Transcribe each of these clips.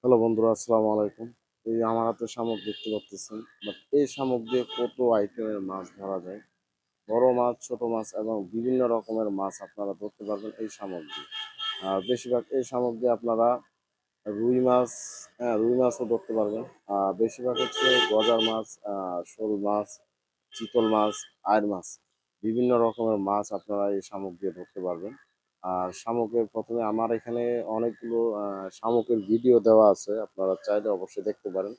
Hello বন্ধুরা, আসসালামু আলাইকুম। এই আমার হাতে শামুক দেখতে পাচ্ছেন, বাট এই শামুক দিয়ে কত আইটেমের মাছ ধরা যায়। বড় মাছ, ছোট মাছ এবং বিভিন্ন রকমের মাছ আপনারা ধরতে পারবেন এই শামুক দিয়ে। আর বেশিরভাগ এই শামুক দিয়ে আপনারা রুই মাছ, হ্যাঁ রুই মাছও ধরতে পারবেন। আর বেশিরভাগ হচ্ছে গজার মাছ, শোল মাছ, চিতল মাছ, আইড় মাছ, বিভিন্ন রকমের মাছ আপনারা এই শামুক দিয়ে ধরতে পারবেন। আর শামুকের প্রথমে আমার এখানে অনেকগুলো শামুকের ভিডিও দেওয়া আছে, আপনারা চাইলে অবশ্যই দেখতে পারেন।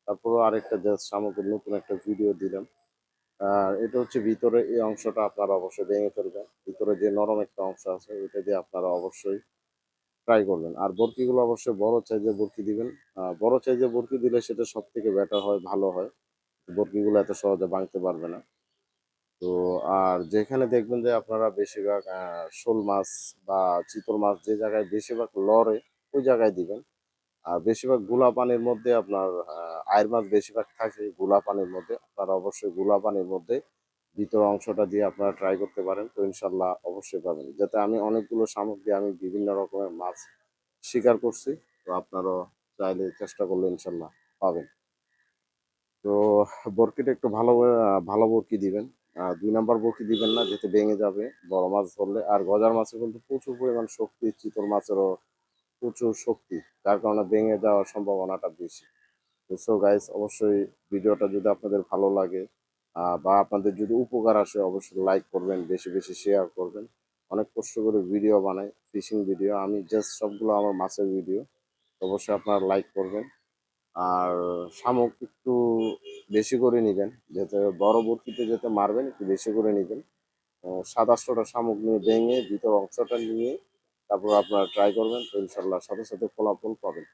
তারপরও আরেকটা জাস্ট শামুকের নতুন একটা ভিডিও দিলাম। আর এটা হচ্ছে ভিতরে এই অংশটা আপনারা অবশ্যই ভেঙে ফেলবেন। ভিতরে যে নরম একটা অংশ আছে ওইটা দিয়ে আপনারা অবশ্যই ট্রাই করবেন। আর বরকিগুলো অবশ্যই বড় সাইজের বরকি দিবেন। বড় সাইজের বরকি দিলে সেটা সবথেকে বেটার হয়, ভালো হয়। বরকিগুলো এত সহজে ভাঙতে পারবে না। তো আর যেখানে দেখবেন যে আপনারা বেশিরভাগ শোল মাছ বা চিতল মাছ যে জায়গায় বেশিরভাগ লড়ে ওই জায়গায় দিবেন। আর বেশিরভাগ গুলা পানির মধ্যে আপনার আইড় মাছ বেশিরভাগ থাকে গুলা পানির মধ্যে। আপনারা অবশ্যই গুলা পানির মধ্যে ভিতর অংশটা দিয়ে আপনারা ট্রাই করতে পারেন। তো ইনশাল্লাহ অবশ্যই পাবেন। যাতে আমি অনেকগুলো শামুক দিয়ে আমি বিভিন্ন রকমের মাছ শিকার করছি। তো আপনারাও চাইলে চেষ্টা করলে ইনশাল্লাহ পাবেন। তো বরকিটা একটু ভালো বরকি দিবেন। ২ নাম্বার বরকি দিবেন না, যাতে ভেঙে যাবে বড় মাছ ধরলে। আর গজার মাছে কিন্তু প্রচুর পরিমাণ শক্তি, চিতল মাছেরও প্রচুর শক্তি। যার কারণে ভেঙে যাওয়ার সম্ভাবনাটা বেশি। তো সো গাইস, অবশ্যই ভিডিওটা যদি আপনাদের ভালো লাগে বা আপনাদের যদি উপকার আসে অবশ্যই লাইক করবেন, বেশি বেশি শেয়ার করবেন। অনেক কষ্ট করে ভিডিও বানাই, ফিশিং ভিডিও। আমি জাস্ট সবগুলো আমার মাছের ভিডিও। অবশ্যই আপনারা লাইক করবেন। আর শামুক একটু বেশি করে নিবেন, যাতে বড় বড়শিতে যেতে মারবেন একটু বেশি করে নিবেন। ৭-৮০০টা শামুক নিয়ে ভেঙে ভিতর অংশটা নিয়ে তারপর আপনারা ট্রাই করবেন। তো ইনশাল্লাহ সাথে সাথে ফলাফল পাবেন।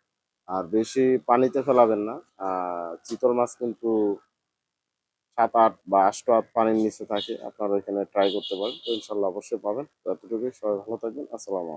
আর বেশি পানিতে ফেলাবেন না। চিতল মাছ কিন্তু ৭, ৮ বা ৮ পানির নিচে থাকে। আপনারা এখানে ট্রাই করতে পারেন। তো ইনশাল্লাহ অবশ্যই পাবেন। তো এতটুকুই। সবাই ভালো থাকবেন। আসসালামু আলাইকুম।